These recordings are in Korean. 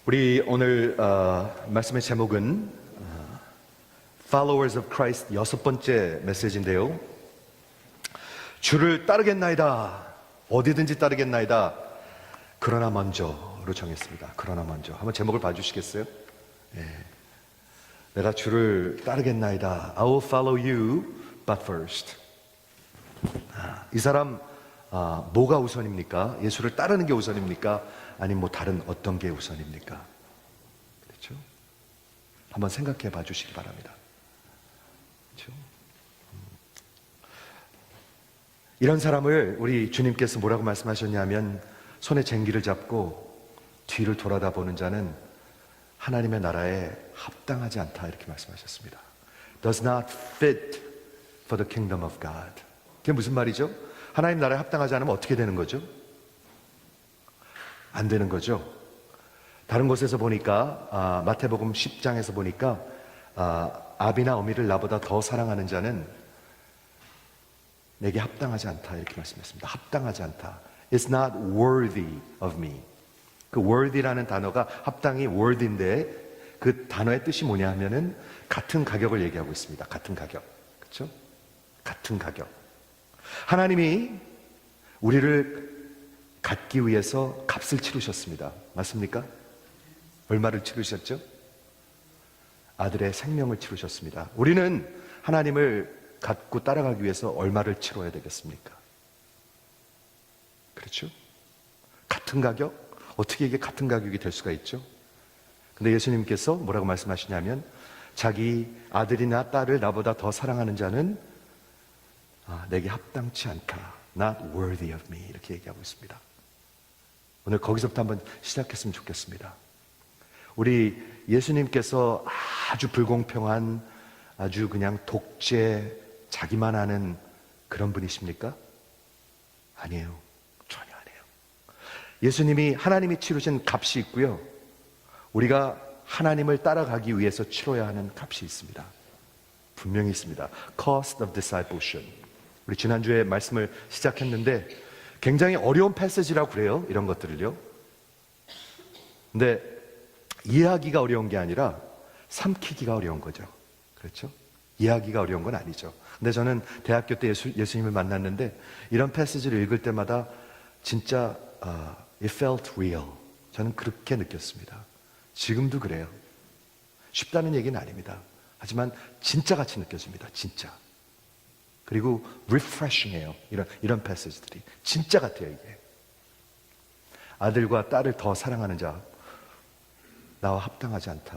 우리 오늘 말씀의 제목은 Followers of Christ 여섯 번째 메시지인데요. 주를 따르겠나이다. 어디든지 따르겠나이다. 그러나 먼저로 정했습니다. 그러나 먼저. 한번 제목을 봐주시겠어요? 내가 주를 따르겠나이다. I will follow you, but first. 이 사람 뭐가 우선입니까? 예수를 따르는 게 우선입니까? 아니면 뭐 다른 어떤 게 우선입니까? 그렇죠? 한번 생각해 봐 주시기 바랍니다. 그렇죠? 이런 사람을 우리 주님께서 뭐라고 말씀하셨냐면 손에 쟁기를 잡고 뒤를 돌아다 보는 자는 하나님의 나라에 합당하지 않다 이렇게 말씀하셨습니다. Does not fit for the kingdom of God. 그게 무슨 말이죠? 하나님 나라에 합당하지 않으면 어떻게 되는 거죠? 안 되는 거죠. 다른 곳에서 보니까 마태복음 10장에서 보니까 아비나 어미를 나보다 더 사랑하는 자는 내게 합당하지 않다 이렇게 말씀했습니다. 합당하지 않다. It's not worthy of me. 그 worthy라는 단어가 합당이 worthy인데 그 단어의 뜻이 뭐냐 하면은 같은 가격을 얘기하고 있습니다. 같은 가격. 그렇죠? 같은 가격. 하나님이 우리를 갖기 위해서 값을 치르셨습니다. 맞습니까? 얼마를 치르셨죠? 아들의 생명을 치르셨습니다. 우리는 하나님을 갖고 따라가기 위해서 얼마를 치러야 되겠습니까? 그렇죠? 같은 가격? 어떻게 이게 같은 가격이 될 수가 있죠? 근데 예수님께서 뭐라고 말씀하시냐면 자기 아들이나 딸을 나보다 더 사랑하는 자는 내게 합당치 않다. Not worthy of me. 이렇게 얘기하고 있습니다. 오늘 거기서부터 한번 시작했으면 좋겠습니다. 우리 예수님께서 아주 불공평한 아주 그냥 독재 자기만 아는 그런 분이십니까? 아니에요. 전혀 아니에요. 예수님이 하나님이 치르신 값이 있고요. 우리가 하나님을 따라가기 위해서 치러야 하는 값이 있습니다. 분명히 있습니다. Cost of discipleship. 우리 지난주에 말씀을 시작했는데 굉장히 어려운 패시지라고 그래요. 이런 것들을요. 근데 이해하기가 어려운 게 아니라 삼키기가 어려운 거죠. 그렇죠? 이해하기가 어려운 건 아니죠. 근데 저는 대학교 때 예수님을 만났는데 이런 패시지를 읽을 때마다 진짜 it felt real. 저는 그렇게 느꼈습니다. 지금도 그래요. 쉽다는 얘기는 아닙니다. 하지만 진짜 같이 느껴집니다. 진짜. 그리고 refreshing해요. 이런 패시지들이 진짜 같아요. 이게 아들과 딸을 더 사랑하는 자 나와 합당하지 않다.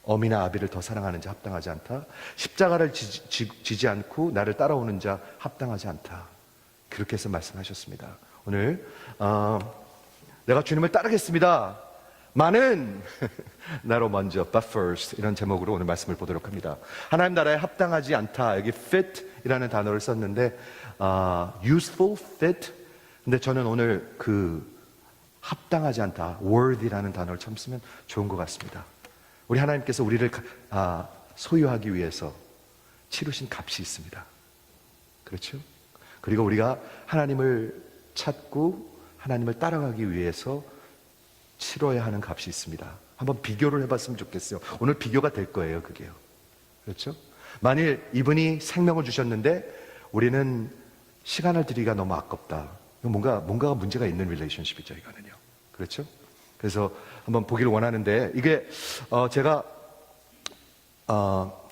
어미나 아비를 더 사랑하는 자 합당하지 않다. 십자가를 지지 않고 나를 따라오는 자 합당하지 않다. 그렇게 해서 말씀하셨습니다. 오늘 내가 주님을 따르겠습니다. 많은 나로 먼저 but first 이런 제목으로 오늘 말씀을 보도록 합니다. 하나님 나라에 합당하지 않다. 여기 fit 이라는 단어를 썼는데 useful, fit. 근데 저는 오늘 그 합당하지 않다, worthy라는 단어를 처음 쓰면 좋은 것 같습니다. 우리 하나님께서 우리를 소유하기 위해서 치르신 값이 있습니다. 그렇죠? 그리고 우리가 하나님을 찾고 하나님을 따라가기 위해서 치러야 하는 값이 있습니다. 한번 비교를 해봤으면 좋겠어요. 오늘 비교가 될 거예요, 그게요. 그렇죠? 만일 이분이 생명을 주셨는데 우리는 시간을 들이기가 너무 아깝다. 뭔가가 문제가 있는 릴레이션십이죠, 이거는요. 그렇죠? 그래서 한번 보기를 원하는데 이게 제가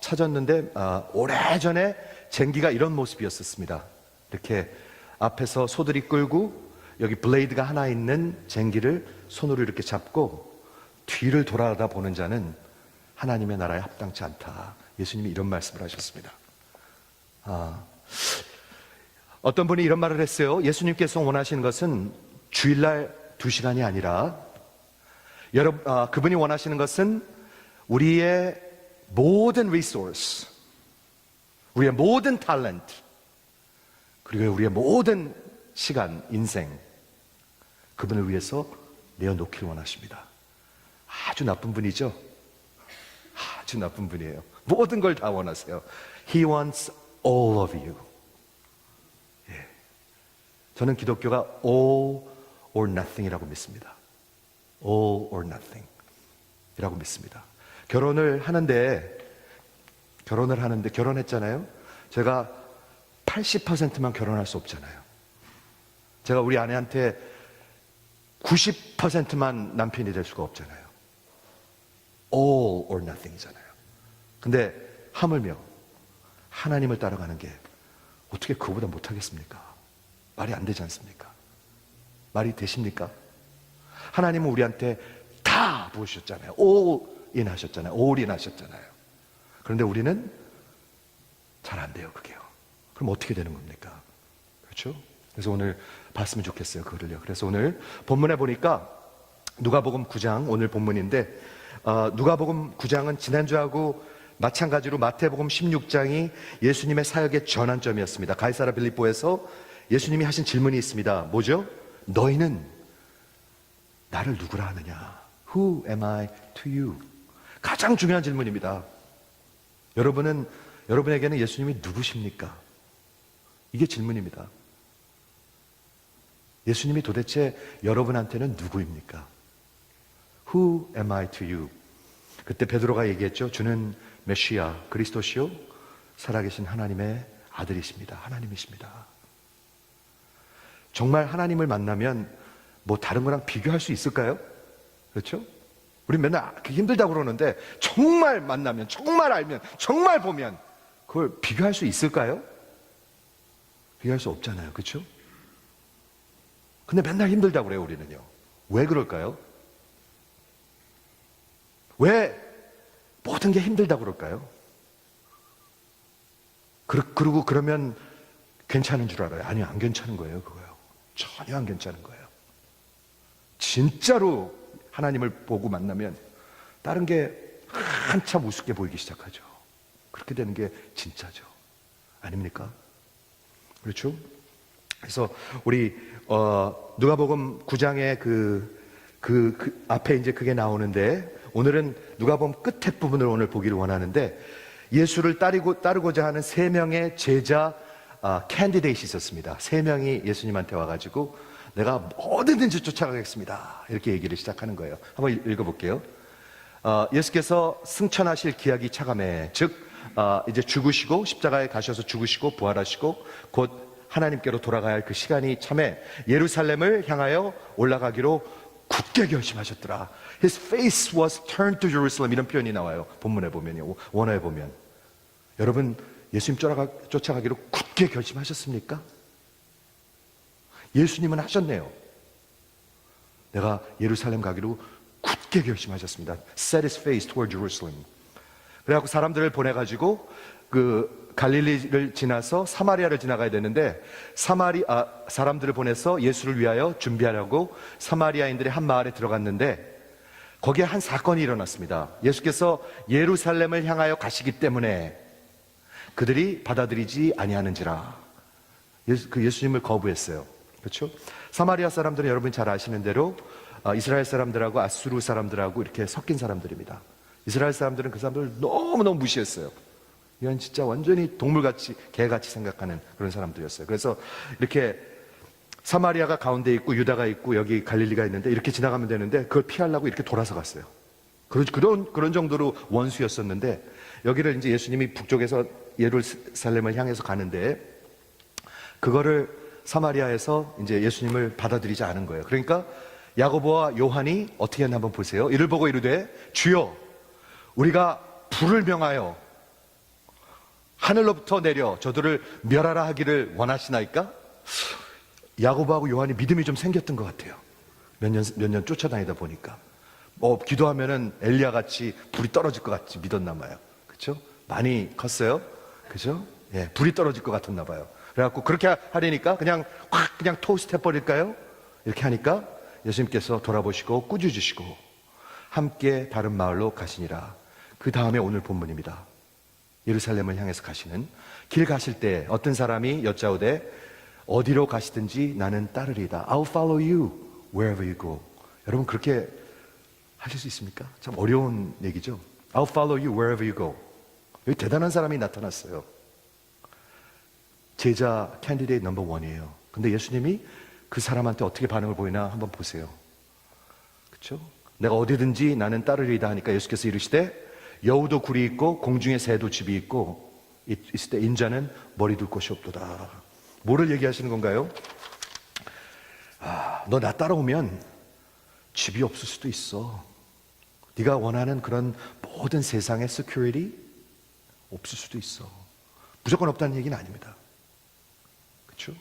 찾았는데 오래전에 쟁기가 이런 모습이었었습니다. 이렇게 앞에서 소들이 끌고 여기 블레이드가 하나 있는 쟁기를 손으로 이렇게 잡고 뒤를 돌아다 보는 자는 하나님의 나라에 합당치 않다. 예수님이 이런 말씀을 하셨습니다. 어떤 분이 이런 말을 했어요. 예수님께서 원하시는 것은 주일날 2시간이 아니라 그분이 원하시는 것은 우리의 모든 리소스, 우리의 모든 탤런트, 그리고 우리의 모든 시간, 인생, 그분을 위해서 내어놓기를 원하십니다. 아주 나쁜 분이죠? 아주 나쁜 분이에요. 모든 걸 다 원하세요. He wants all of you. 저는 기독교가 all or nothing이라고 믿습니다. all or nothing 이라고 믿습니다. 결혼했잖아요. 제가 80%만 결혼할 수 없잖아요. 제가 우리 아내한테 90%만 남편이 될 수가 없잖아요. all or nothing이잖아요. 근데 하물며 하나님을 따라가는 게 어떻게 그거보다 못하겠습니까? 말이 안 되지 않습니까? 말이 되십니까? 하나님은 우리한테 다 부으셨잖아요. all in 하셨잖아요. all in 하셨잖아요. 그런데 우리는 잘 안 돼요, 그게요. 그럼 어떻게 되는 겁니까? 그렇죠? 그래서 오늘 봤으면 좋겠어요, 그거를요. 그래서 오늘 본문에 보니까 누가복음 9장, 오늘 본문인데 누가복음 9장은 지난주하고 마찬가지로 마태복음 16장이 예수님의 사역의 전환점이었습니다. 가이사랴 빌립보에서 예수님이 하신 질문이 있습니다. 뭐죠? 너희는 나를 누구라 하느냐? Who am I to you? 가장 중요한 질문입니다. 여러분에게는 예수님이 누구십니까? 이게 질문입니다. 예수님이 도대체 여러분한테는 누구입니까? Who am I to you? 그때 베드로가 얘기했죠. 주는 메시아, 그리스도시요 살아계신 하나님의 아들이십니다. 하나님이십니다. 정말 하나님을 만나면 뭐 다른 거랑 비교할 수 있을까요? 그렇죠? 우리 맨날 힘들다고 그러는데 정말 만나면, 정말 알면, 정말 보면 그걸 비교할 수 있을까요? 비교할 수 없잖아요. 그렇죠? 근데 맨날 힘들다고 그래요, 우리는요. 왜 그럴까요? 왜 모든 게 힘들다고 그럴까요? 그러고 그러면 괜찮은 줄 알아요. 아니요, 안 괜찮은 거예요, 그거요. 전혀 안 괜찮은 거예요. 진짜로 하나님을 보고 만나면 다른 게 한참 우습게 보이기 시작하죠. 그렇게 되는 게 진짜죠. 아닙니까? 그렇죠? 그래서 우리 누가복음 9장의 그 앞에 이제 그게 나오는데 오늘은 누가복음 끝에 부분을 오늘 보기를 원하는데 예수를 따르고자 하는 3명의 제자 캔디데이트가 있었습니다. 3명이 예수님한테 와가지고 내가 뭐든지 쫓아가겠습니다. 이렇게 얘기를 시작하는 거예요. 한번 읽어볼게요. 예수께서 승천하실 기약이 차감해 즉 이제 죽으시고 십자가에 가셔서 죽으시고 부활하시고 곧 하나님께로 돌아가야 할 그 시간이 참에 예루살렘을 향하여 올라가기로 굳게 결심하셨더라. His face was turned to Jerusalem 이런 표현이 나와요. 본문에 보면요. 원어에 보면. 여러분 예수님 쫓아가기로 굳게 결심하셨습니까? 예수님은 하셨네요. 내가 예루살렘 가기로 굳게 결심하셨습니다. Set his face toward Jerusalem. 그래갖고 사람들을 보내가지고 그 갈릴리를 지나서 사마리아를 지나가야 되는데 사람들을 보내서 예수를 위하여 준비하려고 사마리아인들의 한 마을에 들어갔는데 거기에 한 사건이 일어났습니다. 예수께서 예루살렘을 향하여 가시기 때문에 그들이 받아들이지 아니하는지라. 예수님을 거부했어요. 그렇죠? 사마리아 사람들은 여러분이 잘 아시는 대로 이스라엘 사람들하고 아수르 사람들하고 이렇게 섞인 사람들입니다. 이스라엘 사람들은 그 사람들을 너무너무 무시했어요. 이건 진짜 완전히 동물같이 개같이 생각하는 그런 사람들이었어요. 그래서 이렇게 사마리아가 가운데 있고 유다가 있고 여기 갈릴리가 있는데 이렇게 지나가면 되는데 그걸 피하려고 이렇게 돌아서 갔어요. 그런 정도로 원수였었는데 여기를 이제 예수님이 북쪽에서 예루살렘을 향해서 가는데 그거를 사마리아에서 이제 예수님을 받아들이지 않은 거예요. 그러니까 야고보와 요한이 어떻게 했나 한번 보세요. 이를 보고 이르되 주여 우리가 불을 명하여 하늘로부터 내려 저들을 멸하라 하기를 원하시나이까? 야고보하고 요한이 믿음이 좀 생겼던 것 같아요. 몇 년 쫓아다니다 보니까 기도하면은 엘리야 같이 불이 떨어질 것 같이 믿었나 봐요. 그렇죠? 많이 컸어요. 그렇죠? 예, 불이 떨어질 것 같았나 봐요. 그래갖고 그렇게 하려니까 그냥 토스트 해버릴까요? 이렇게 하니까 예수님께서 돌아보시고 꾸짖으시고 함께 다른 마을로 가시니라. 그 다음에 오늘 본문입니다. 예루살렘을 향해서 가시는 길 가실 때 어떤 사람이 여짜오되 어디로 가시든지 나는 따르리다. I'll follow you wherever you go. 여러분 그렇게 하실 수 있습니까? 참 어려운 얘기죠. I'll follow you wherever you go. 여기 대단한 사람이 나타났어요. 제자 캔디데이트 넘버 1이에요. 근데 예수님이 그 사람한테 어떻게 반응을 보이나 한번 보세요. 그렇죠? 내가 어디든지 나는 따르리이다 하니까 예수께서 이르시되 여우도 굴이 있고 공중에 새도 집이 있고 있을 때 인자는 머리 둘 곳이 없도다. 뭐를 얘기하시는 건가요? 너 나 따라오면 집이 없을 수도 있어. 네가 원하는 그런 모든 세상의 security 없을 수도 있어. 무조건 없다는 얘기는 아닙니다. 그렇죠?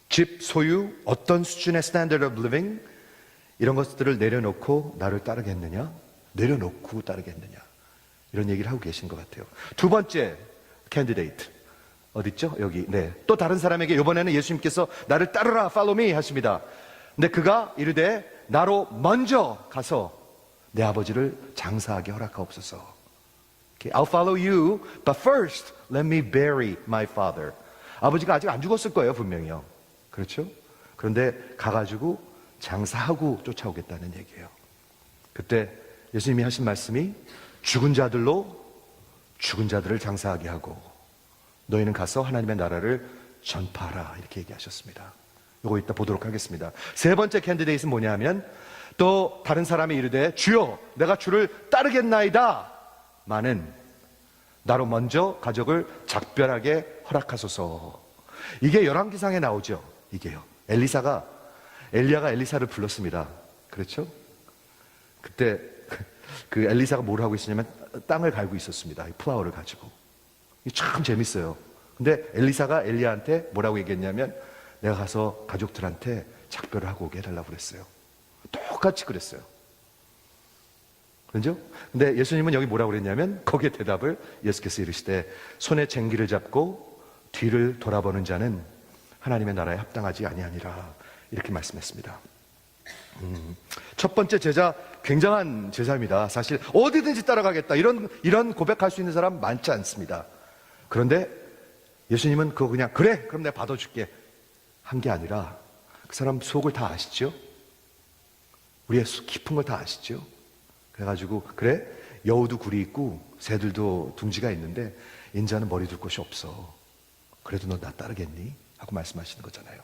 집, 소유, 어떤 수준의 standard of living 이런 것들을 내려놓고 나를 따르겠느냐? 내려놓고 따르겠느냐? 이런 얘기를 하고 계신 것 같아요. 두 번째 캔디데이트 어디 있죠? 여기. 네. 또 다른 사람에게 이번에는 예수님께서 나를 따르라, follow me 하십니다. 근데 그가 이르되 나로 먼저 가서 내 아버지를 장사하게 허락하옵소서. Okay, I'll follow you, but first let me bury my father. 아버지가 아직 안 죽었을 거예요, 분명히요. 그렇죠? 그런데 가가지고 장사하고 쫓아오겠다는 얘기예요. 그때 예수님이 하신 말씀이 죽은 자들로 죽은 자들을 장사하게 하고 너희는 가서 하나님의 나라를 전파하라 이렇게 얘기하셨습니다. 이거 이따 보도록 하겠습니다. 세 번째 캔디데이트는 뭐냐 하면 또 다른 사람이 이르되 주여 내가 주를 따르겠나이다 마는 나로 먼저 가족을 작별하게 허락하소서. 이게 열왕기상에 나오죠. 이게요. 엘리야가 엘리사를 불렀습니다. 그렇죠? 그때 그 엘리사가 뭘 하고 있었냐면 땅을 갈고 있었습니다. 플라워를 가지고. 이게 참 재밌어요. 근데 엘리사가 엘리야한테 뭐라고 얘기했냐면 내가 가서 가족들한테 작별을 하고 오게 해달라고 그랬어요. 똑같이 그랬어요. 그렇죠? 근데 예수님은 여기 뭐라고 그랬냐면 거기에 대답을 예수께서 이르시되 손에 쟁기를 잡고 뒤를 돌아보는 자는 하나님의 나라에 합당하지 아니하니라 이렇게 말씀했습니다. 첫 번째 제자 굉장한 제자입니다. 사실 어디든지 따라가겠다 이런 고백할 수 있는 사람 많지 않습니다. 그런데 예수님은 그거 그냥 그래 그럼 내가 받아줄게 한 게 아니라 그 사람 속을 다 아시죠? 우리의 깊은 걸 다 아시죠? 그래가지고 그래 여우도 굴이 있고 새들도 둥지가 있는데 인자는 머리 둘 곳이 없어. 그래도 너 나 따르겠니? 하고 말씀하시는 거잖아요.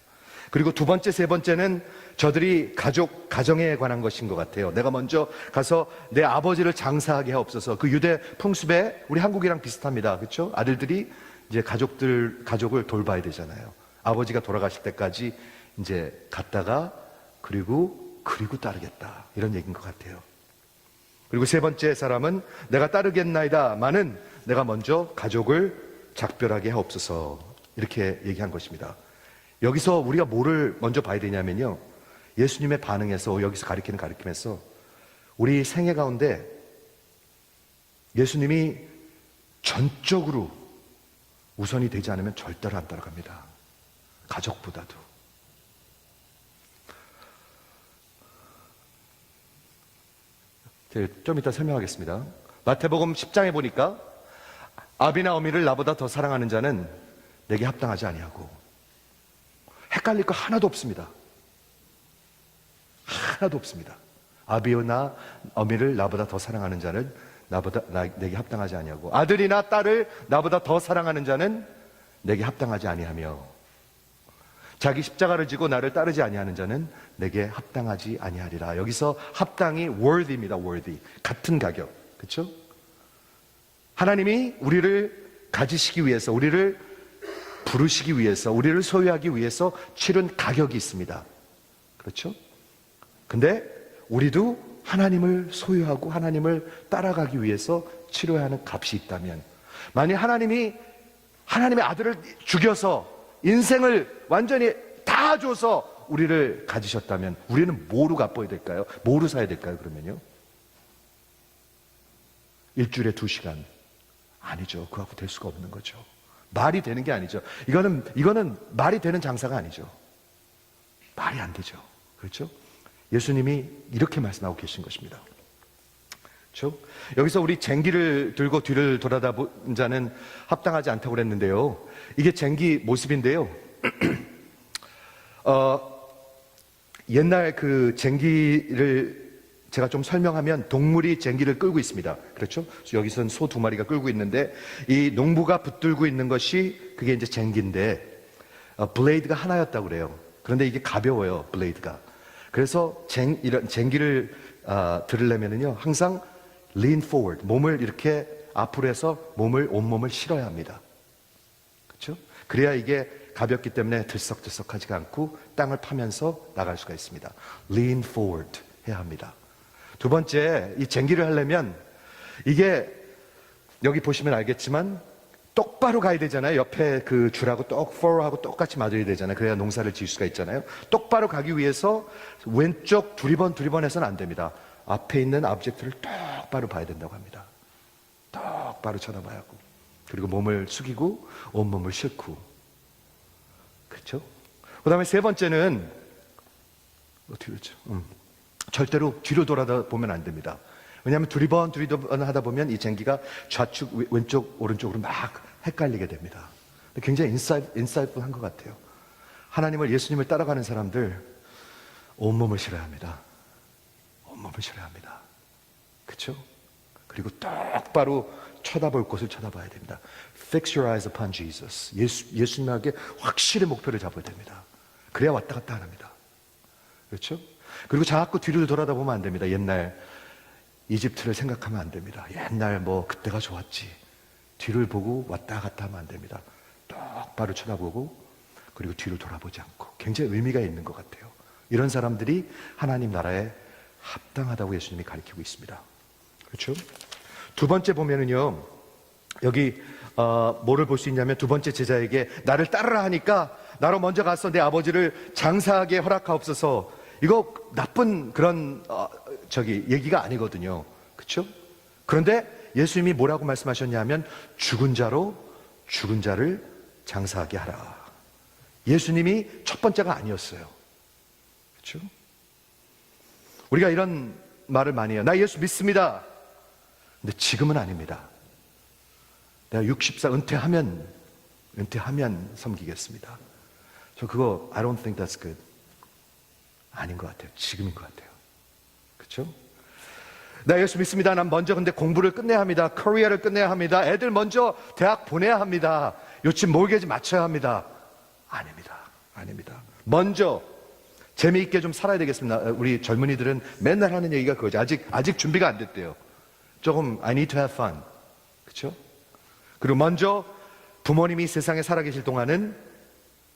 그리고 두 번째, 세 번째는 저들이 가정에 관한 것인 것 같아요. 내가 먼저 가서 내 아버지를 장사하게 하옵소서. 그 유대 풍습에 우리 한국이랑 비슷합니다. 그렇죠? 아들들이 이제 가족을 돌봐야 되잖아요. 아버지가 돌아가실 때까지 이제 갔다가 그리고 따르겠다. 이런 얘기인 것 같아요. 그리고 세 번째 사람은 내가 따르겠나이다마는 내가 먼저 가족을 작별하게 하옵소서. 이렇게 얘기한 것입니다. 여기서 우리가 뭐를 먼저 봐야 되냐면요. 예수님의 반응에서 여기서 가리키는 가르침에서 우리 생애 가운데 예수님이 전적으로 우선이 되지 않으면 절대로 안 따라갑니다. 가족보다도. 좀 이따 설명하겠습니다. 마태복음 10장에 보니까 아비나 어미를 나보다 더 사랑하는 자는 내게 합당하지 아니하고 헷갈릴 거 하나도 없습니다. 하나도 없습니다. 아비나 어미를 나보다 더 사랑하는 자는 내게 합당하지 아니하고 아들이나 딸을 나보다 더 사랑하는 자는 내게 합당하지 아니하며 자기 십자가를 지고 나를 따르지 아니하는 자는 내게 합당하지 아니하리라. 여기서 합당이 worthy입니다. worthy. 같은 가격. 그렇죠? 하나님이 우리를 가지시기 위해서 우리를 부르시기 위해서 우리를 소유하기 위해서 치른 가격이 있습니다. 그렇죠? 근데 우리도 하나님을 소유하고 하나님을 따라가기 위해서 치러야 하는 값이 있다면 만약 하나님의 아들을 죽여서 인생을 완전히 다 줘서 우리를 가지셨다면 우리는 뭐로 갚아야 될까요? 뭐로 사야 될까요? 그러면요? 일주일에 2시간 아니죠. 그거 될 수가 없는 거죠. 말이 되는 게 아니죠. 이거는 말이 되는 장사가 아니죠. 말이 안 되죠. 그렇죠? 예수님이 이렇게 말씀하고 계신 것입니다. 그렇죠? 여기서 우리 쟁기를 들고 뒤를 돌아다본 자는 합당하지 않다고 그랬는데요. 이게 쟁기 모습인데요. 옛날 그 쟁기를 제가 좀 설명하면 동물이 쟁기를 끌고 있습니다. 그렇죠? 여기서는 소 2마리가 끌고 있는데 이 농부가 붙들고 있는 것이 그게 이제 쟁기인데 블레이드가 하나였다고 그래요. 그런데 이게 가벼워요. 블레이드가. 그래서 이런 쟁기를 들으려면은요, 항상 lean forward, 몸을 이렇게 앞으로 해서 온몸을 실어야 합니다. 그렇죠? 그래야 이게 가볍기 때문에 들썩들썩하지가 않고 땅을 파면서 나갈 수가 있습니다. lean forward 해야 합니다. 두 번째, 이 쟁기를 하려면 이게 여기 보시면 알겠지만 똑바로 가야 되잖아요. 옆에 그 줄하고 forward하고 똑같이 맞아야 되잖아요. 그래야 농사를 지을 수가 있잖아요. 똑바로 가기 위해서 왼쪽 두리번 해서는 안 됩니다. 앞에 있는 오브젝트를 똑바로 봐야 된다고 합니다. 똑바로 쳐다봐야 하고, 그리고 몸을 숙이고 온몸을 싣고, 그렇죠? 그 다음에 세 번째는 어떻게 그렇죠? 절대로 뒤로 돌아보면 안 됩니다. 왜냐하면 두리번 하다 보면 이 쟁기가 좌측, 왼쪽, 오른쪽으로 막 헷갈리게 됩니다. 굉장히 인사이트풀한 것 같아요. 하나님을, 예수님을 따라가는 사람들 온몸을 실어야 합니다. 온몸을 실어야 합니다. 그렇죠? 그리고 똑바로 쳐다볼 곳을 쳐다봐야 됩니다. Fix your eyes upon Jesus. 예수님에게 확실히 목표를 잡아야 됩니다. 그래야 왔다 갔다 안 합니다. 그렇죠? 그리고 자꾸 뒤로 돌아다보면 안 됩니다. 옛날 이집트를 생각하면 안 됩니다. 옛날 그때가 좋았지. 뒤를 보고 왔다 갔다 하면 안 됩니다. 똑바로 쳐다보고, 그리고 뒤로 돌아보지 않고. 굉장히 의미가 있는 것 같아요. 이런 사람들이 하나님 나라에 합당하다고 예수님이 가르치고 있습니다. 그렇죠? 두 번째 보면은요, 여기 뭐를 볼 수 있냐면, 두 번째 제자에게 나를 따르라 하니까 나로 먼저 가서 내 아버지를 장사하게 허락하옵소서. 이거 나쁜 그런 얘기가 아니거든요. 그렇죠? 그런데 예수님이 뭐라고 말씀하셨냐면, 죽은 자를 장사하게 하라. 예수님이 첫 번째가 아니었어요. 그렇죠? 우리가 이런 말을 많이 해요. 나 예수 믿습니다. 근데 지금은 아닙니다. 내가 64 은퇴하면 섬기겠습니다. 저 그거 I don't think that's good. 아닌 것 같아요. 지금인 것 같아요. 그렇죠? 나 예수 믿습니다. 난 먼저 근데 공부를 끝내야 합니다. 커리어를 끝내야 합니다. 애들 먼저 대학 보내야 합니다. 요즘 모르게지 맞춰야 합니다. 아닙니다. 먼저 재미있게 좀 살아야 되겠습니다. 우리 젊은이들은 맨날 하는 얘기가 그거죠. 아직 준비가 안 됐대요. 조금 I need to have fun. 그렇죠? 그리고 먼저 부모님이 세상에 살아계실 동안은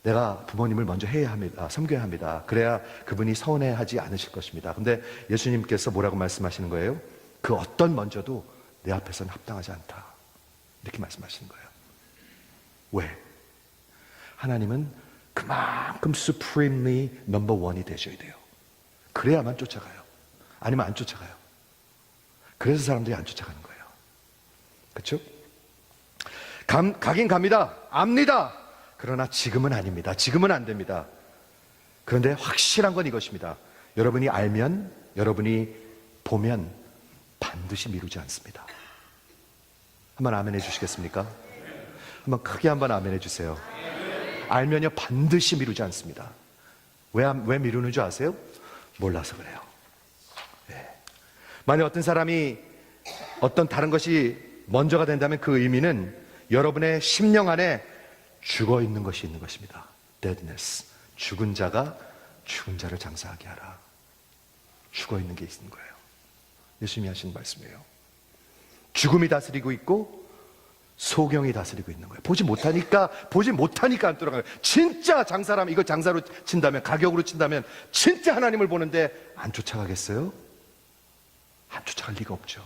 내가 부모님을 먼저 해야 합니다. 섬겨야 합니다. 그래야 그분이 서운해하지 않으실 것입니다. 근데 예수님께서 뭐라고 말씀하시는 거예요? 그 어떤 먼저도 내 앞에서는 합당하지 않다. 이렇게 말씀하시는 거예요. 왜? 하나님은 그만큼 supremely number one이 되셔야 돼요. 그래야만 쫓아가요. 아니면 안 쫓아가요. 그래서 사람들이 안 쫓아가는 거예요. 그렇죠? 가긴 갑니다. 압니다. 그러나 지금은 아닙니다. 지금은 안 됩니다. 그런데 확실한 건 이것입니다. 여러분이 알면, 여러분이 보면 반드시 미루지 않습니다. 한번 아멘 해주시겠습니까? 한번 크게 한번 아멘 해주세요. 알면요 반드시 미루지 않습니다. 왜 미루는 줄 아세요? 몰라서 그래요. 네. 만약 어떤 사람이 어떤 다른 것이 먼저가 된다면 그 의미는 여러분의 심령 안에 죽어 있는 것이 있는 것입니다. Deadness. 죽은 자가 죽은 자를 장사하게 하라. 죽어 있는 게 있는 거예요. 예수님이 하신 말씀이에요. 죽음이 다스리고 있고 소경이 다스리고 있는 거예요. 보지 못하니까 안 돌아가요. 진짜 장사라면, 이걸 장사로 친다면, 가격으로 친다면 진짜 하나님을 보는데 안 쫓아가겠어요? 안 쫓아갈 리가 없죠.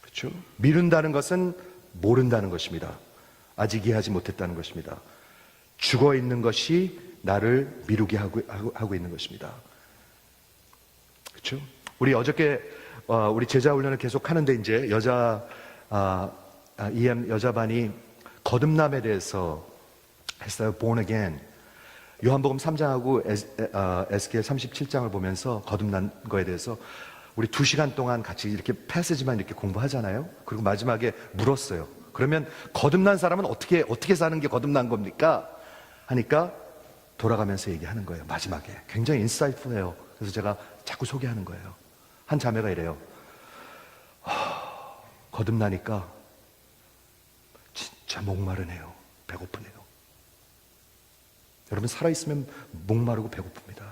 그렇죠? 미룬다는 것은 모른다는 것입니다. 아직 이해하지 못했다는 것입니다. 죽어 있는 것이 나를 미루게 하고 있는 것입니다. 그렇죠? 우리 어저께 우리 제자 훈련을 계속 하는데 이제 여자반이 거듭남에 대해서 했어요. Born again. 요한복음 3장하고 에스겔 37장을 보면서 거듭난 거에 대해서 우리 2시간 동안 같이 이렇게 패스지만 이렇게 공부하잖아요. 그리고 마지막에 물었어요. 그러면 거듭난 사람은 어떻게 사는 게 거듭난 겁니까? 하니까 돌아가면서 얘기하는 거예요. 마지막에. 굉장히 인사이트풀해요. 그래서 제가 자꾸 소개하는 거예요. 한 자매가 이래요. 거듭나니까 진짜 목마르네요. 배고프네요. 여러분 살아있으면 목마르고 배고픕니다.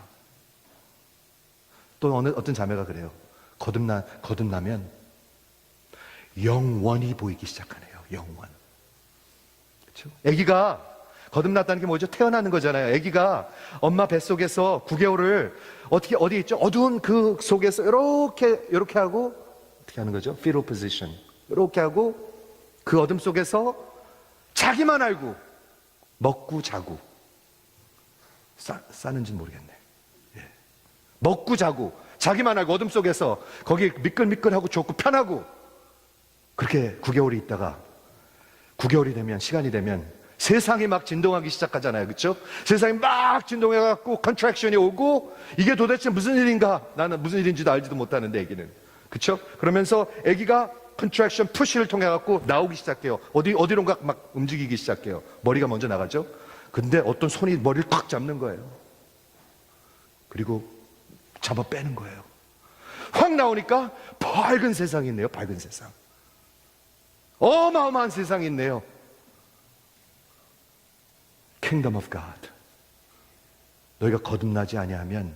또 어떤 자매가 그래요. 거듭나면 영원히 보이기 시작하네요. 영원. 그렇죠? 아기가 거듭났다는 게 뭐죠? 태어나는 거잖아요. 아기가 엄마 뱃속에서 9개월을 어디 있죠? 어두운 그 속에서 이렇게 하고 어떻게 하는 거죠? fetal position. 이렇게 하고 그 어둠 속에서 자기만 알고 먹고 자고 싸는지는 모르겠네. 예. 먹고 자고 자기만 알고 어둠 속에서 거기 미끌미끌하고 좋고 편하고 그렇게 9개월이 있다가 9개월이 되면 시간이 되면 세상이 막 진동하기 시작하잖아요. 그렇죠? 세상이 막 진동해갖고 컨트랙션이 오고 이게 도대체 무슨 일인가? 나는 무슨 일인지도 알지도 못하는데 아기는. 그렇죠? 그러면서 아기가 컨트랙션 푸시를 통해갖고 나오기 시작해요. 어디론가 막 움직이기 시작해요. 머리가 먼저 나가죠? 근데 어떤 손이 머리를 꽉 잡는 거예요. 그리고 잡아 빼는 거예요. 확 나오니까 밝은 세상이 있네요. 밝은 세상. 어마어마한 세상이 있네요. Kingdom of God. 너희가 거듭나지 아니하면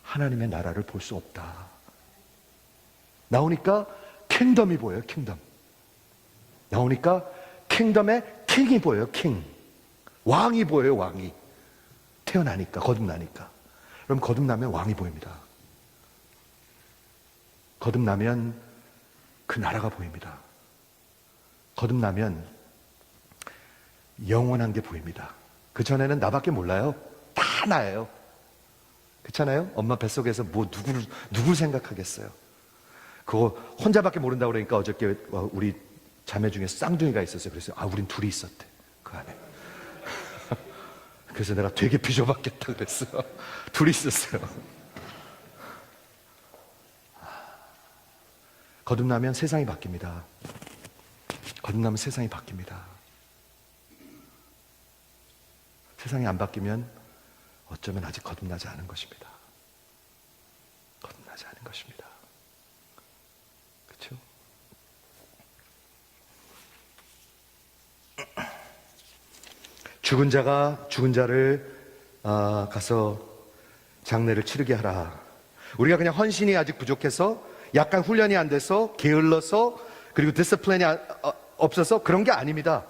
하나님의 나라를 볼 수 없다. 나오니까 킹덤이 보여요. 킹덤. 나오니까 킹덤의 킹이 보여요. 킹. 왕이 보여요. 왕이. 태어나니까 거듭나니까. 그럼 거듭나면 왕이 보입니다. 거듭나면 그 나라가 보입니다. 거듭나면 영원한 게 보입니다. 그전에는 나밖에 몰라요. 다 나예요. 그렇잖아요? 엄마 뱃속에서 누굴 생각하겠어요? 그거 혼자밖에 모른다고 그러니까 어저께 우리 자매 중에 쌍둥이가 있었어요. 그래서 우린 둘이 있었대. 그 안에. 그래서 내가 되게 비춰받겠다 그랬어요. 둘이 있었어요. 거듭나면 세상이 바뀝니다. 거듭나면 세상이 바뀝니다. 세상이 안 바뀌면 어쩌면 아직 거듭나지 않은 것입니다. 거듭나지 않은 것입니다. 그렇죠? 죽은 자가 죽은 자를 가서 장례를 치르게 하라. 우리가 그냥 헌신이 아직 부족해서 약간 훈련이 안 돼서 게을러서 그리고 디스플레인이 없어서 그런 게 아닙니다.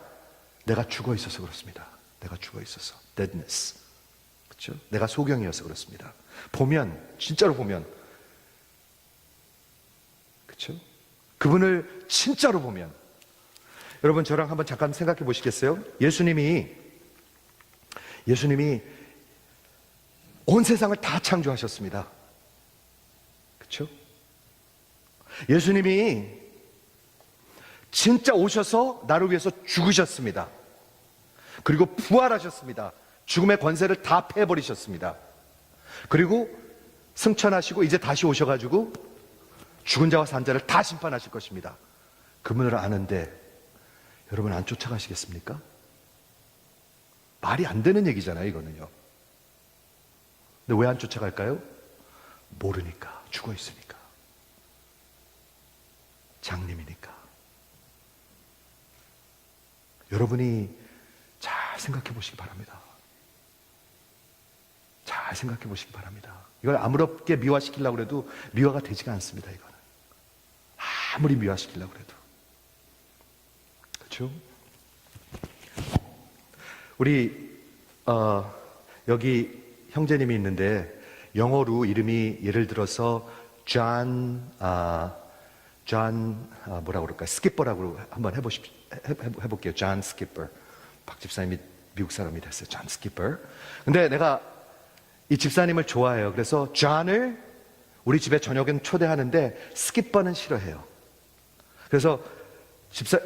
내가 죽어 있어서 그렇습니다. 내가 죽어 있어서 deadness. 그렇죠? 내가 소경이어서 그렇습니다. 보면 진짜로 보면 그렇죠? 그분을 진짜로 보면 여러분 저랑 한번 잠깐 생각해 보시겠어요? 예수님이 온 세상을 다 창조하셨습니다. 그렇죠? 예수님이 진짜 오셔서 나를 위해서 죽으셨습니다. 그리고 부활하셨습니다. 죽음의 권세를 다 패버리셨습니다. 그리고 승천하시고 이제 다시 오셔가지고 죽은 자와 산 자를 다 심판하실 것입니다. 그분을 아는데 여러분 안 쫓아가시겠습니까? 말이 안 되는 얘기잖아요, 이거는요. 근데 왜 안 쫓아갈까요? 모르니까, 죽어 있으니까. 장님이니까. 여러분이 잘 생각해 보시기 바랍니다. 잘 생각해 보시기 바랍니다. 이걸 아무렇게 미화시키려고 해도 미화가 되지가 않습니다, 이거는. 아무리 미화시키려고 해도. 그렇죠? 우리 여기 형제님이 있는데 영어로 이름이 예를 들어서 뭐라고 그럴까요? 스키퍼라고 한번 해볼게요. 존 스키퍼. 박 집사님이 미국 사람이 됐어요. 존 스키퍼. 근데 내가 이 집사님을 좋아해요. 그래서 존을 우리 집에 저녁엔 초대하는데 스키퍼는 싫어해요. 그래서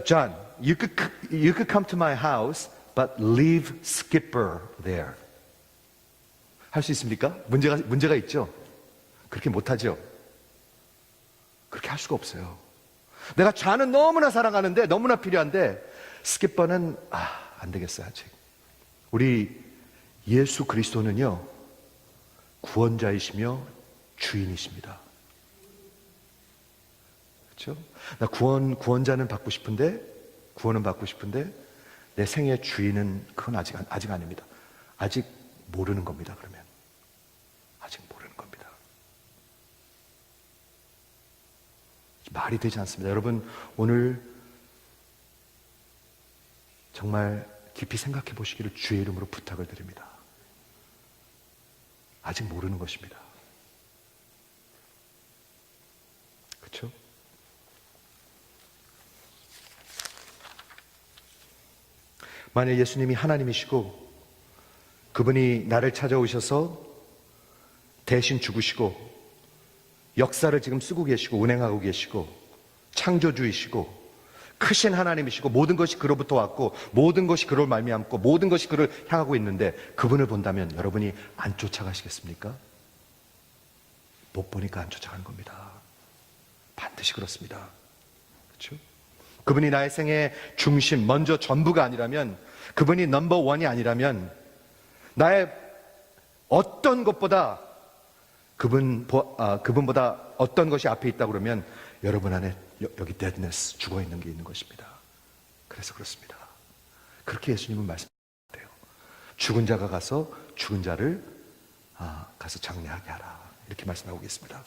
존, you could come to my house, but leave skipper there. 할 수 있습니까? 문제가 있죠? 그렇게 못하죠? 그렇게 할 수가 없어요. 내가 존은 너무나 사랑하는데, 너무나 필요한데, 스키퍼는, 안 되겠어요, 아직. 우리 예수 그리스도는요, 구원자이시며 주인이십니다. 그렇죠? 나 구원자는 받고 싶은데, 구원은 받고 싶은데, 내 생의 주인은 그건 아직 아닙니다. 아직 모르는 겁니다, 그러면. 아직 모르는 겁니다. 말이 되지 않습니다. 여러분, 오늘 정말 깊이 생각해 보시기를 주의 이름으로 부탁을 드립니다. 아직 모르는 것입니다. 그렇죠? 만약 예수님이 하나님이시고 그분이 나를 찾아오셔서 대신 죽으시고 역사를 지금 쓰고 계시고 운행하고 계시고 창조주이시고 크신 하나님이시고 모든 것이 그로부터 왔고 모든 것이 그를 말미암고 모든 것이 그를 향하고 있는데 그분을 본다면 여러분이 안 쫓아가시겠습니까? 못 보니까 안 쫓아가는 겁니다. 반드시 그렇습니다. 그렇죠? 그분이 나의 생의 중심, 먼저 전부가 아니라면, 그분이 넘버 원이 아니라면 나의 어떤 것보다 그분보다 어떤 것이 앞에 있다 그러면 여러분 안에 여기 deadness, 죽어 있는 게 있는 것입니다. 그래서 그렇습니다. 그렇게 예수님은 말씀하세요. 죽은 자가 가서 죽은 자를 가서 장례하게 하라, 이렇게 말씀하고 계십니다.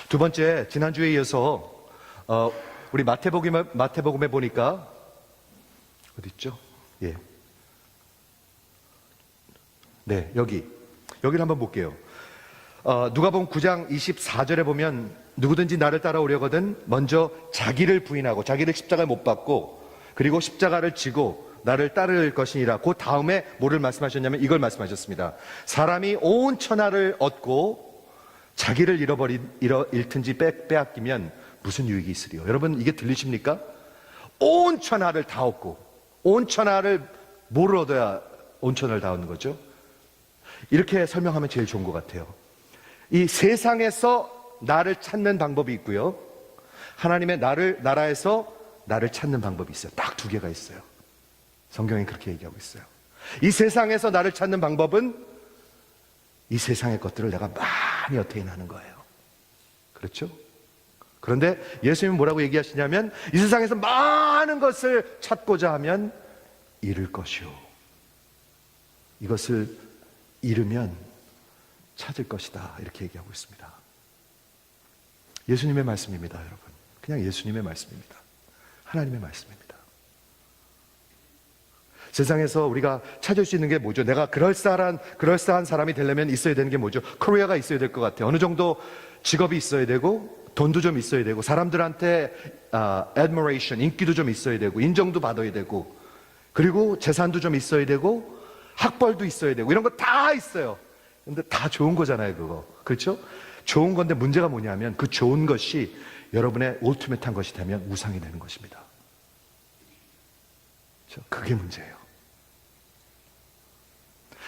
두 번째, 지난주에 이어서 우리 마태복음에 보니까 어디 있죠? 예. 네, 여기를 한번 볼게요. 누가복음 9장 24절에 보면 누구든지 나를 따라오려거든 먼저 자기를 부인하고 자기를 십자가에 못 박고 그리고 십자가를 지고 나를 따를 것이니라. 그 다음에 뭐를 말씀하셨냐면 이걸 말씀하셨습니다. 사람이 온 천하를 얻고 자기를 잃든지 빼앗기면 무슨 유익이 있으리요? 여러분, 이게 들리십니까? 온 천하를 다 얻고, 온 천하를 뭐를 얻어야 온 천하를 다 얻는 거죠? 이렇게 설명하면 제일 좋은 것 같아요. 이 세상에서 나를 찾는 방법이 있고요, 하나님의 나라에서 나를 찾는 방법이 있어요. 딱 두 개가 있어요. 성경이 그렇게 얘기하고 있어요. 이 세상에서 나를 찾는 방법은 이 세상의 것들을 내가 많이 어테인하는 거예요. 그렇죠? 그런데 예수님은 뭐라고 얘기하시냐면 이 세상에서 많은 것을 찾고자 하면 잃을 것이요, 이것을 잃으면 찾을 것이다, 이렇게 얘기하고 있습니다. 예수님의 말씀입니다, 여러분. 그냥 예수님의 말씀입니다. 하나님의 말씀입니다. 세상에서 우리가 찾을 수 있는 게 뭐죠? 내가 그럴싸한 사람이 되려면 있어야 되는 게 뭐죠? 커리어가 있어야 될 것 같아요. 어느 정도 직업이 있어야 되고 돈도 좀 있어야 되고 사람들한테 admiration, 인기도 좀 있어야 되고 인정도 받아야 되고 그리고 재산도 좀 있어야 되고 학벌도 있어야 되고 이런 거 다 있어요. 근데 다 좋은 거잖아요, 그거. 그렇죠? 좋은 건데 문제가 뭐냐면 그 좋은 것이 여러분의 울티메트한 것이 되면 우상이 되는 것입니다. 그렇죠? 그게 문제예요.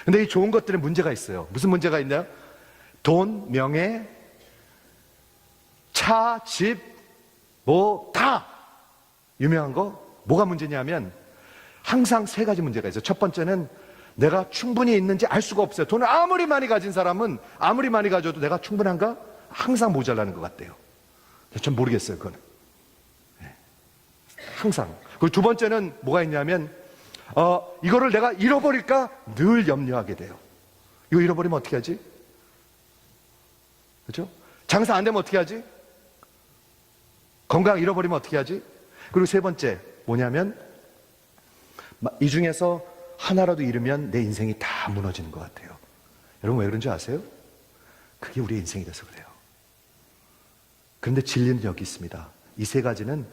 근데 이 좋은 것들에 문제가 있어요. 무슨 문제가 있나요? 돈, 명예, 차, 집, 뭐 다 유명한 거. 뭐가 문제냐면 항상 세 가지 문제가 있어요. 첫 번째는 내가 충분히 있는지 알 수가 없어요. 돈을 아무리 많이 가진 사람은 아무리 많이 가져도 내가 충분한가? 항상 모자라는 것 같대요. 전 모르겠어요, 그거는. 항상. 그리고 두 번째는 뭐가 있냐면 이거를 내가 잃어버릴까 늘 염려하게 돼요. 이거 잃어버리면 어떻게 하지? 그렇죠? 장사 안 되면 어떻게 하지? 건강 잃어버리면 어떻게 하지? 그리고 세 번째 뭐냐면 이 중에서 하나라도 잃으면 내 인생이 다 무너지는 것 같아요. 여러분, 왜 그런지 아세요? 그게 우리의 인생이 돼서 그래요. 그런데 진리는 여기 있습니다. 이 세 가지는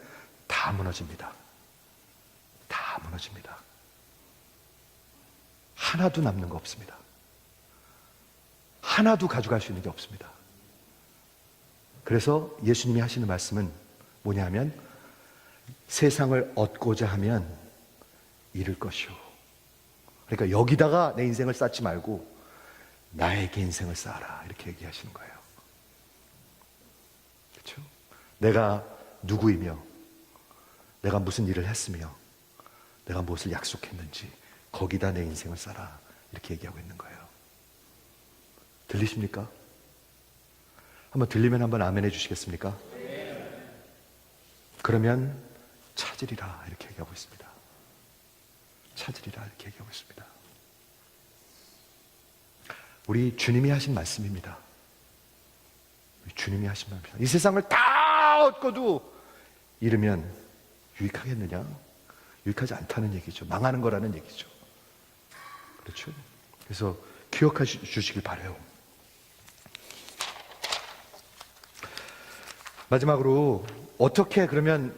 다 무너집니다. 다 무너집니다. 하나도 남는 거 없습니다. 하나도 가져갈 수 있는 게 없습니다. 그래서 예수님이 하시는 말씀은 뭐냐면 세상을 얻고자 하면 잃을 것이요. 그러니까 여기다가 내 인생을 쌓지 말고 나에게 인생을 쌓아라, 이렇게 얘기하시는 거예요. 그렇죠? 내가 누구이며 내가 무슨 일을 했으며 내가 무엇을 약속했는지 거기다 내 인생을 쌓아라, 이렇게 얘기하고 있는 거예요. 들리십니까? 한번 들리면 한번 아멘 해주시겠습니까? 그러면 찾으리라, 이렇게 얘기하고 있습니다. 찾으리라, 이렇게 얘기하고 있습니다. 우리 주님이 하신 말씀입니다. 우리 주님이 하신 말씀입니다. 이 세상을 다 다 얻고도 잃으면 유익하겠느냐? 유익하지 않다는 얘기죠. 망하는 거라는 얘기죠. 그렇죠? 그래서 기억해 주시길 바라요. 마지막으로 어떻게 그러면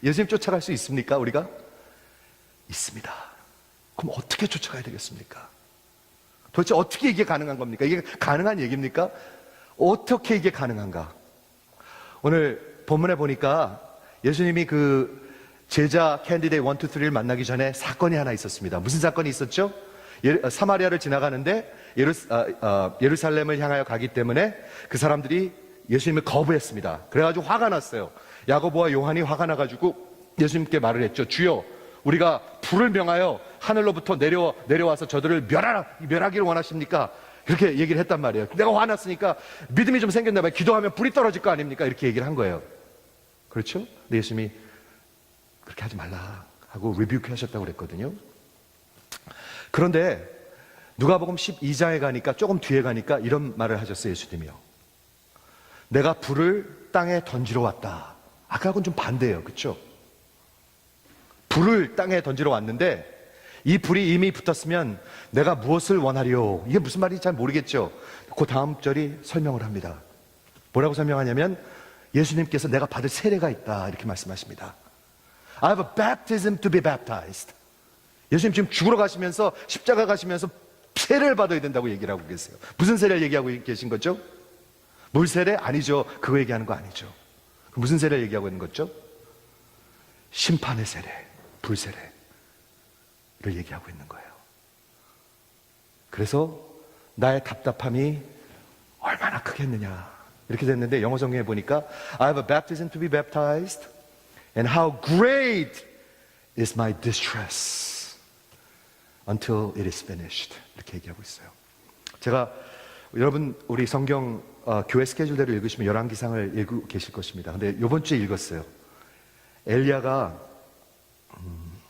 예수님 쫓아갈 수 있습니까? 우리가? 있습니다. 그럼 어떻게 쫓아가야 되겠습니까? 도대체 어떻게 이게 가능한 겁니까? 이게 가능한 얘기입니까? 어떻게 이게 가능한가? 오늘 본문에 보니까 예수님이 그 제자 캔디데이 1, 2, 3를 만나기 전에 사건이 하나 있었습니다. 무슨 사건이 있었죠? 사마리아를 지나가는데 예루살렘을 향하여 가기 때문에 그 사람들이 예수님을 거부했습니다. 그래가지고 화가 났어요. 야고보와 요한이 화가 나가지고 예수님께 말을 했죠. 주여, 우리가 불을 명하여 하늘로부터 내려와서 저들을 멸하기를 원하십니까? 그렇게 얘기를 했단 말이에요. 내가 화났으니까 믿음이 좀 생겼나 봐요. 기도하면 불이 떨어질 거 아닙니까? 이렇게 얘기를 한 거예요. 그렇죠? 근데 예수님이 그렇게 하지 말라 하고 리뷰크 하셨다고 그랬거든요. 그런데 누가복음 12장에 가니까, 조금 뒤에 가니까 이런 말을 하셨어요. 예수님이요, 내가 불을 땅에 던지러 왔다. 아까하고는 좀 반대예요. 그렇죠? 불을 땅에 던지러 왔는데 이 불이 이미 붙었으면 내가 무엇을 원하리요? 이게 무슨 말인지 잘 모르겠죠? 그 다음 절이 설명을 합니다. 뭐라고 설명하냐면 예수님께서 내가 받을 세례가 있다 이렇게 말씀하십니다. I have a baptism to be baptized. 예수님 지금 죽으러 가시면서, 십자가 가시면서 세례를 받아야 된다고 얘기를 하고 계세요. 무슨 세례를 얘기하고 계신 거죠? 물 세례? 아니죠. 그거 얘기하는 거 아니죠. 무슨 세례를 얘기하고 있는 거죠? 심판의 세례, 불 세례를 얘기하고 있는 거예요. 그래서 나의 답답함이 얼마나 크겠느냐 이렇게 됐는데, 영어 성경에 보니까 I have a baptism to be baptized and how great is my distress until it is finished 이렇게 얘기하고 있어요. 제가 여러분 우리 성경 교회 스케줄대로 읽으시면 열왕기상을 읽고 계실 것입니다. 근데 이번 주에 읽었어요. 엘리야가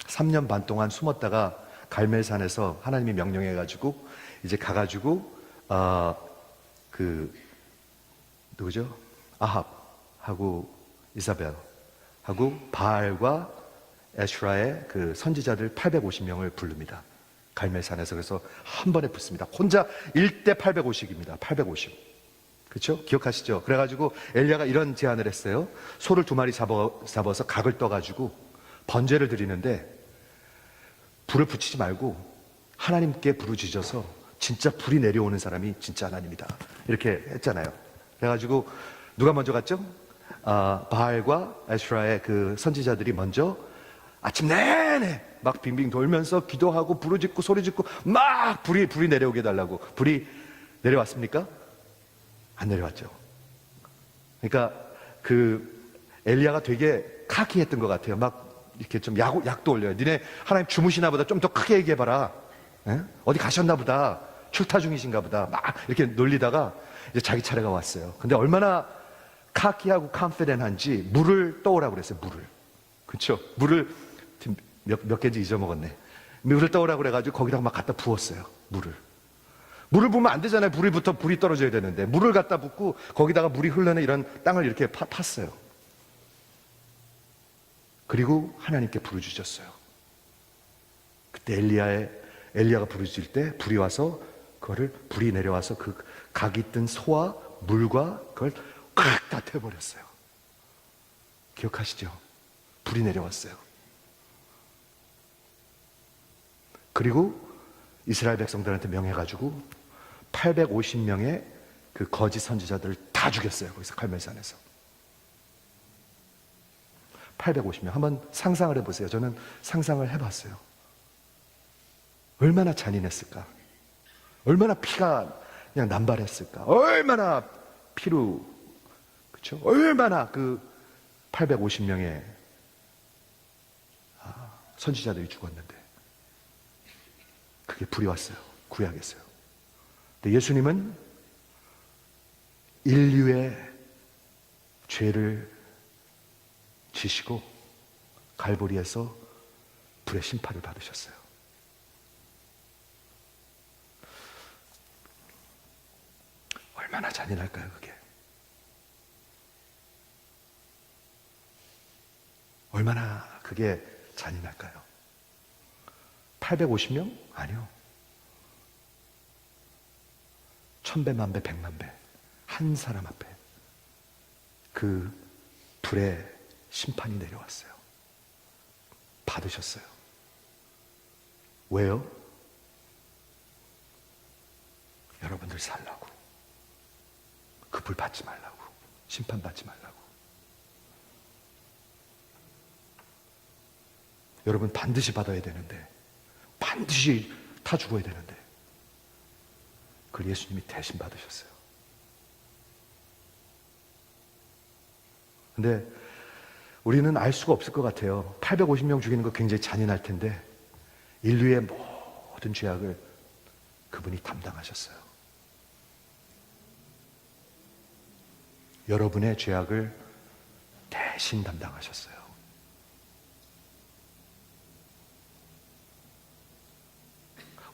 3년 반 동안 숨었다가 갈멜산에서 하나님이 명령해가지고 이제 가가지고 누구죠? 아합하고 이사벨하고 바알과 에스라의 그 선지자들 850명을 부릅니다. 갈멜산에서. 그래서 한 번에 붙습니다. 혼자 1대 850입니다. 850. 그렇죠? 기억하시죠? 그래가지고 엘리야가 이런 제안을 했어요. 소를 2마리 잡아서 각을 떠가지고 번제를 드리는데 불을 붙이지 말고 하나님께 부르짖어서 진짜 불이 내려오는 사람이 진짜 하나님이다 이렇게 했잖아요. 그래가지고 누가 먼저 갔죠? 바알과 에스라의 그 선지자들이 먼저 아침 내내 막 빙빙 돌면서 기도하고 부르짖고 소리짓고 막 불이 내려오게 해달라고. 불이 내려왔습니까? 안 내려왔죠. 그러니까 그 엘리야가 되게 카키했던 것 같아요. 막 이렇게 좀 약도 올려요. 니네 하나님 주무시나 보다, 좀 더 크게 얘기해봐라. 에? 어디 가셨나 보다, 출타 중이신가 보다, 막 이렇게 놀리다가 이제 자기 차례가 왔어요. 근데 얼마나 카키하고 컨피던한지 물을 떠오라고 그랬어요. 물을. 그렇죠? 물을 몇 개인지 잊어먹었네. 물을 떠오라고 그래가지고 거기다가 막 갖다 부었어요. 물을 부으면 안 되잖아요. 불이 떨어져야 되는데 물을 갖다 붓고 거기다가 물이 흐르는 이런 땅을 이렇게 팠어요. 그리고 하나님께 부르짖었어요. 그때 엘리야가 부르짖을 때 불이 내려와서 그 각이 뜬 소와 물과 그걸 다 태워버렸어요. 기억하시죠? 불이 내려왔어요. 그리고 이스라엘 백성들한테 명해가지고 850명의 그 거짓 선지자들을 다 죽였어요. 거기서 갈멜산에서 850명. 한번 상상을 해보세요. 저는 상상을 해봤어요. 얼마나 잔인했을까? 얼마나 피가 그냥 남발했을까? 얼마나 피로, 그렇죠? 얼마나 그 850명의 선지자들이 죽었는데 그게 불이 왔어요. 구약했어요. 근데 예수님은 인류의 죄를 지시고 갈보리에서 불의 심판을 받으셨어요. 얼마나 잔인할까요, 그게? 얼마나 그게 잔인할까요? 850명? 아니요. 1000배, 만배, 100만배. 한 사람 앞에 그 불의 심판이 내려왔어요. 받으셨어요. 왜요? 여러분들 살라고. 그 불 받지 말라고. 심판 받지 말라고. 여러분 반드시 받아야 되는데, 반드시 타 죽어야 되는데, 그걸 예수님이 대신 받으셨어요. 근데 우리는 알 수가 없을 것 같아요. 850명 죽이는 거 굉장히 잔인할 텐데 인류의 모든 죄악을 그분이 담당하셨어요. 여러분의 죄악을 대신 담당하셨어요.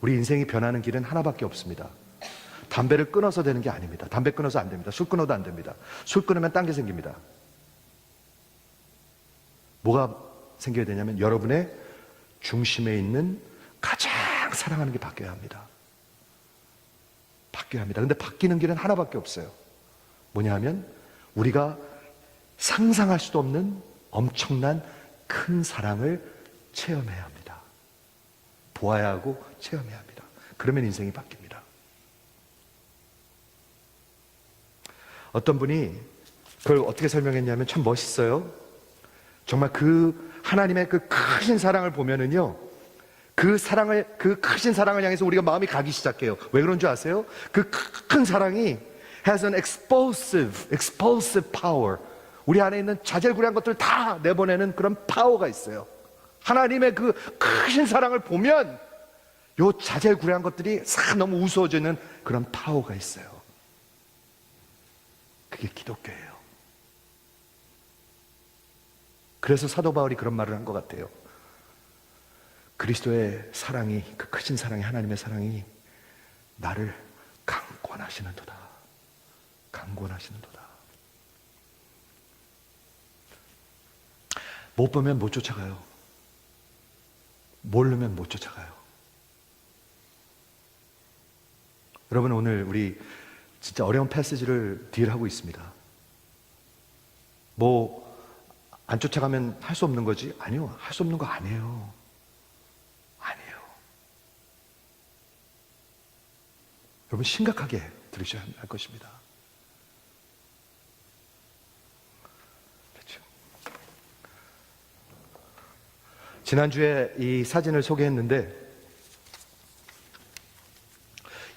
우리 인생이 변하는 길은 하나밖에 없습니다. 담배를 끊어서 되는 게 아닙니다. 담배 끊어서 안 됩니다. 술 끊어도 안 됩니다. 술 끊으면 딴 게 생깁니다. 뭐가 생겨야 되냐면 여러분의 중심에 있는 가장 사랑하는 게 바뀌어야 합니다. 바뀌어야 합니다. 근데 바뀌는 길은 하나밖에 없어요. 뭐냐 하면 우리가 상상할 수도 없는 엄청난 큰 사랑을 체험해야 합니다. 보아야 하고 체험해야 합니다. 그러면 인생이 바뀝니다. 어떤 분이 그걸 어떻게 설명했냐면 참 멋있어요. 정말 그 하나님의 그 크신 사랑을 보면은요, 그 크신 사랑을 향해서 우리가 마음이 가기 시작해요. 왜 그런 줄 아세요? 그 큰 사랑이 has an explosive power. 우리 안에 있는 자질구레한 것들을 다 내보내는 그런 파워가 있어요. 하나님의 그 크신 사랑을 보면 요 자질구레한 것들이 싹 너무 우스워지는 그런 파워가 있어요. 그게 기독교예요. 그래서 사도 바울이 그런 말을 한 것 같아요. 그리스도의 사랑이, 그 크신 사랑이, 하나님의 사랑이 나를 강권하시는도다. 강권하시는도다. 못 보면 못 쫓아가요. 모르면 못 쫓아가요. 여러분, 오늘 우리 진짜 어려운 패시지를 딜하고 있습니다. 뭐 안 쫓아가면 할 수 없는 거지? 아니요, 할 수 없는 거 아니에요. 아니에요. 여러분 심각하게 들으셔야 할 것입니다. 그렇죠. 지난주에 이 사진을 소개했는데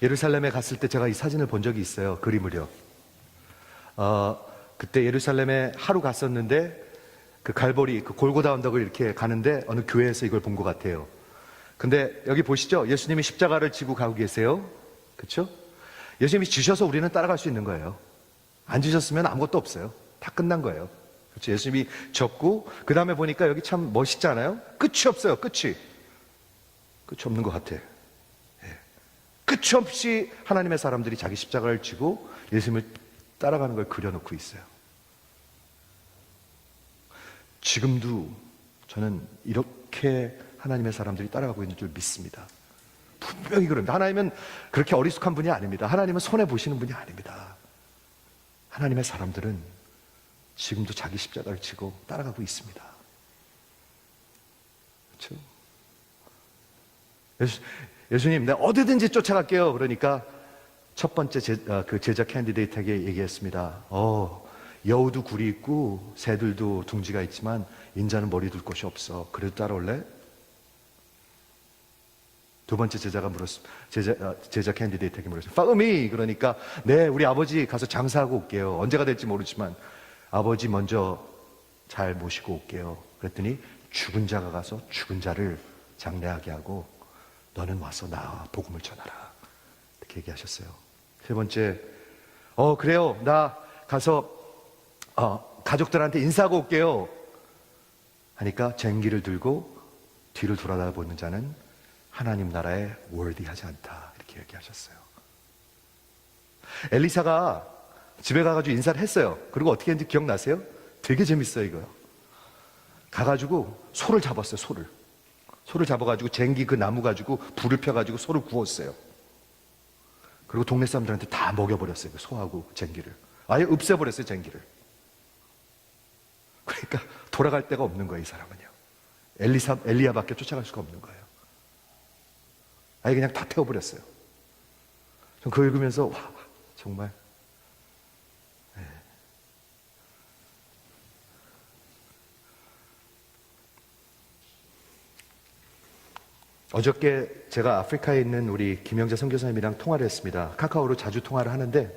예루살렘에 갔을 때 제가 이 사진을 본 적이 있어요. 그림을요. 그때 예루살렘에 하루 갔었는데 그 갈보리, 그 골고다 언덕을 이렇게 가는데 어느 교회에서 이걸 본 것 같아요. 근데 여기 보시죠? 예수님이 십자가를 지고 가고 계세요. 그렇죠? 예수님이 지셔서 우리는 따라갈 수 있는 거예요. 안 지셨으면 아무것도 없어요. 다 끝난 거예요. 그렇죠? 예수님이 졌고 그 다음에 보니까 여기 참 멋있잖아요. 끝이 없어요. 끝이 없는 것 같아. 예. 끝이 없이 하나님의 사람들이 자기 십자가를 지고 예수님을 따라가는 걸 그려놓고 있어요. 지금도 저는 이렇게 하나님의 사람들이 따라가고 있는 줄 믿습니다. 분명히 그럽니다. 하나님은 그렇게 어리숙한 분이 아닙니다. 하나님은 손해 보시는 분이 아닙니다. 하나님의 사람들은 지금도 자기 십자가를 지고 따라가고 있습니다. 그렇죠? 예수님, 내가 어디든지 쫓아갈게요. 그러니까 첫 번째 제자 캔디데이트에게 얘기했습니다. 여우도 굴이 있고 새들도 둥지가 있지만 인자는 머리 둘 곳이 없어. 그래도 따라올래? 두 번째 제자가 제자 캔디데이트에게 물었어요. Follow me. 그러니까 네, 우리 아버지 가서 장사하고 올게요. 언제가 될지 모르지만 아버지 먼저 잘 모시고 올게요. 그랬더니 죽은 자가 가서 죽은 자를 장례하게 하고 너는 와서 나와 복음을 전하라. 이렇게 얘기하셨어요. 세 번째, 그래요. 나 가서 가족들한테 인사하고 올게요. 하니까 쟁기를 들고 뒤를 돌아다보는 자는 하나님 나라에 worthy하지 않다. 이렇게 얘기하셨어요. 엘리사가 집에 가가지고 인사를 했어요. 그리고 어떻게 했는지 기억나세요? 되게 재밌어요, 이거요. 가가지고 소를 잡았어요. 소를 잡아가지고 쟁기 그 나무 가지고 불을 펴가지고 소를 구웠어요. 그리고 동네 사람들한테 다 먹여버렸어요. 그 소하고 쟁기를. 아예 없애버렸어요, 쟁기를. 그러니까 돌아갈 데가 없는 거예요, 이 사람은요. 엘리야밖에 쫓아갈 수가 없는 거예요. 아예 그냥 다 태워버렸어요. 전 그거 읽으면서 와, 정말 어저께 제가 아프리카에 있는 우리 김영재 선교사님이랑 통화를 했습니다. 카카오로 자주 통화를 하는데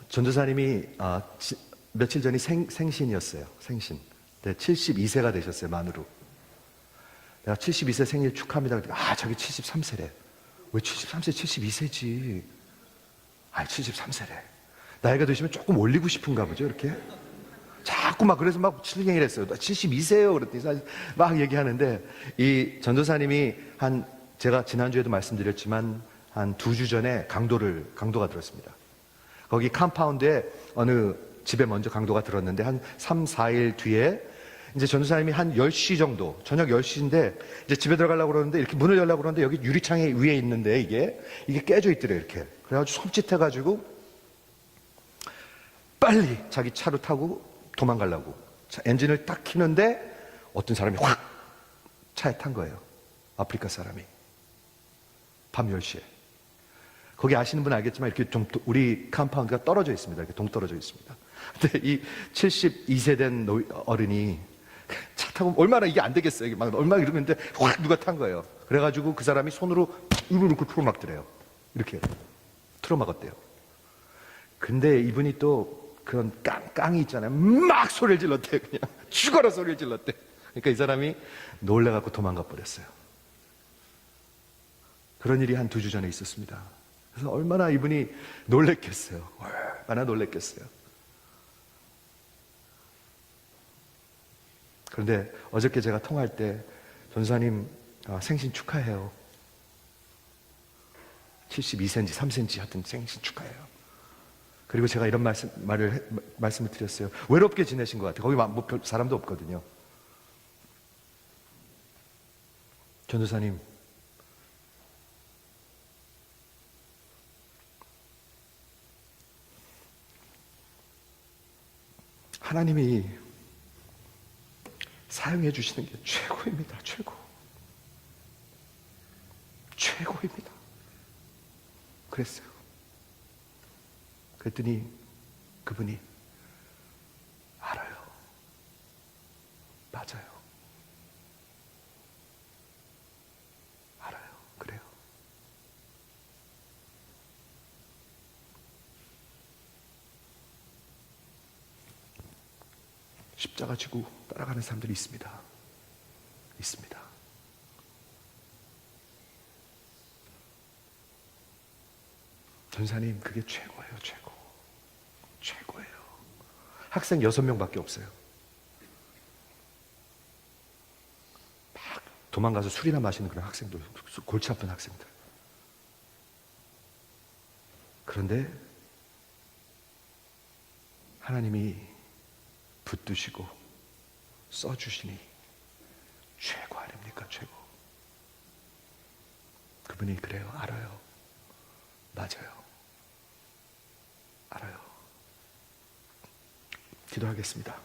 전도사님이 며칠 전이 생신이었어요. 생신. 네, 72세가 되셨어요. 만으로. 내가 72세 생일 축하합니다. 자기 73세래. 왜 73세 72세지? 73세래. 나이가 드시면 조금 올리고 싶은가 보죠, 이렇게? 자꾸 그래서 칠갱이를 했어요. 나 72세요. 그랬더니 막 얘기하는데, 이 전도사님이 제가 지난주에도 말씀드렸지만, 한 2주 전에 강도가 들었습니다. 거기 컴파운드에 어느 집에 먼저 강도가 들었는데, 한 3, 4일 뒤에, 이제 전도사님이 한 10시 정도, 저녁 10시인데, 이제 집에 들어가려고 그러는데, 이렇게 문을 열려고 그러는데, 여기 유리창이 위에 있는데, 이게 깨져 있더래요, 이렇게. 그래가지고 손짓해가지고, 빨리 자기 차로 타고 도망가려고. 엔진을 딱 키는데, 어떤 사람이 확 차에 탄 거예요. 아프리카 사람이. 밤 10시에. 거기 아시는 분 알겠지만, 이렇게 좀, 우리 컴파운드가 떨어져 있습니다. 이렇게 동떨어져 있습니다. 근데 이 72세 된 어른이 차 타고 얼마나 이게 안 되겠어요. 이게 얼마나 이러는데 확 누가 탄 거예요. 그래가지고 그 사람이 손으로 입을 놓고 틀어막더래요. 이렇게 틀어막았대요. 근데 이분이 또 그런 깡이 있잖아요. 막 소리를 질렀대요. 그냥 죽어라 소리를 질렀대. 그러니까 이 사람이 놀래갖고 도망가 버렸어요. 그런 일이 한 2주 전에 있었습니다. 그래서 얼마나 이분이 놀랬겠어요. 얼마나 놀랬겠어요. 그런데 어저께 제가 통화할 때 전사님 생신 축하해요. 72cm, 3cm 하여튼 생신 축하해요. 그리고 제가 이런 말씀을 드렸어요. 외롭게 지내신 것 같아요. 거기 별 사람도 없거든요. 전도사님, 하나님이 사용해 주시는 게 최고입니다. 최고입니다. 그랬어요. 그랬더니 그분이 알아요. 맞아요. 알아요. 그래요. 십자가 지고 따라가는 사람들이 있습니다. 전사님, 그게 최고예요. 최고예요. 학생 6명밖에 없어요. 막 도망가서 술이나 마시는 그런 학생들, 골치 아픈 학생들. 그런데 하나님이 붙드시고 써주시니 최고 아닙니까? 최고. 그분이 그래요. 알아요. 맞아요. 알아요. 기도하겠습니다.